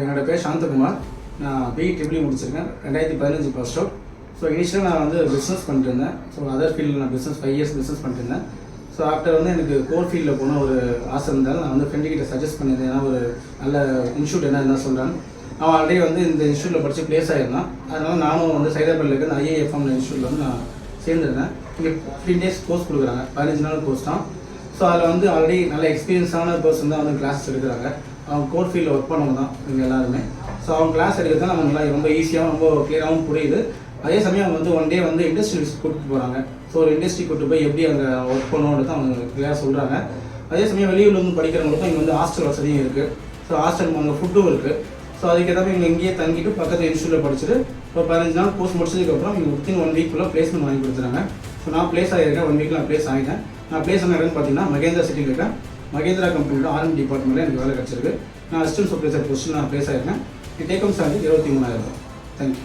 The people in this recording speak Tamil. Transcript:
என்னோடய பேர் Santha Kumar. நான் IIFM முடிச்சிருக்கேன். 2015 பாஸ் அவுட். ஸோ இனிஷியலாக நான் வந்து பிஸ்னஸ் பண்ணிட்டு இருந்தேன். ஸோ அதர் ஃபீல்டில் நான் 5 இயர்ஸ் பிஸ்னஸ் பண்ணிட்டு இருந்தேன். ஸோ ஆஃப்டர் வந்து எனக்கு கோர் ஃபீல்டில் போன ஒரு ஆசை இருந்தாலும் நான் வந்து ஃப்ரெண்டுக்கிட்ட சஜஸ்ட் பண்ணியிருந்தேன். ஏன்னா ஒரு நல்ல இன்ஸ்டியூட் என்ன சொல்கிறான்னு. அவன் ஆல்ரெடி வந்து இந்த இன்ஸ்டியூட்டில் படித்து ப்ளேஸ் ஆகிருந்தான். அதனால் நானும் வந்து சைதாப்பேட்டில் இருக்க IIFM இன்ஸ்டியூட்டில் வந்து நான் சேர்ந்துருந்தேன். இங்கே 15 days கோர்ஸ் கொடுக்குறாங்க, 15 நாள் கோர்ஸ் தான். ஸோ அதில் வந்து ஆல்ரெடி நல்ல எக்ஸ்பீரியன்ஸான பர்சன் தான் வந்து கிளாஸஸ் எடுக்கிறாங்க. அவங்க கோர் ஃபீல்டில் ஒர்க் பண்ணவங்க தான் இவங்க எல்லாருமே. ஸோ அவங்க கிளாஸ் எடுக்கிறது தான் நம்ம நல்லா ரொம்ப ஈஸியாகவும் ரொம்ப கிளியராகவும் புரியுது. அதே சமயம் அவங்க வந்து ஒன் டே வந்து இண்டஸ்ட்ரி விசிட் கூப்பிட்டு போகிறாங்க. ஸோ ஒரு இண்டஸ்ட்ரி கூப்பிட்டு போய் எப்படி அங்கே ஒர்க் பண்ணணுன்றது அவங்க கிளியராக சொல்கிறாங்க. அதே சமயம் வெளியூரில் வந்து படிக்கிறவங்களுக்கும் இங்கே வந்து ஹாஸ்டல் வசதியும் இருக்குது. ஸோ ஹாஸ்டல் அங்கே ஃபுட்டும் இருக்குது. ஸோ அதுக்கேற்ற இங்கே இங்கேயே தங்கிட்டு பக்கத்து இன்ஸ்டியூட்டில் படிச்சுட்டு இப்போ 15 நாள் கோர்ஸ் முடிச்சதுக்கப்புறம் இங்கே வித்தின் 1 வீக்குள்ளே பிளேஸ்மெண்ட் வாங்கி கொடுத்துறாங்க. ஸோ நான் ப்ளேஸ் ஆகியிருக்கேன். 1 வீக்கில் நான் ப்ளேஸ் ஆகிட்டேன். நான் ப்ளேஸ் ஆன இடம்னு பார்த்தீங்கன்னா மகேந்திரா சிட்டியில் இருக்கேன். மகேந்திரா கம்பெனியோட R&D டிபார்ட்மெண்ட்டில் எனக்கு வேலை கிடச்சிருக்கு. நான் அசிஸ்டன்ட் சூப்பர்வைசர் போஸ்ட்டில் நான் ப்ளேஸ் ஆகிருக்கேன். Take home salary 23,000. தேங்க்யூ.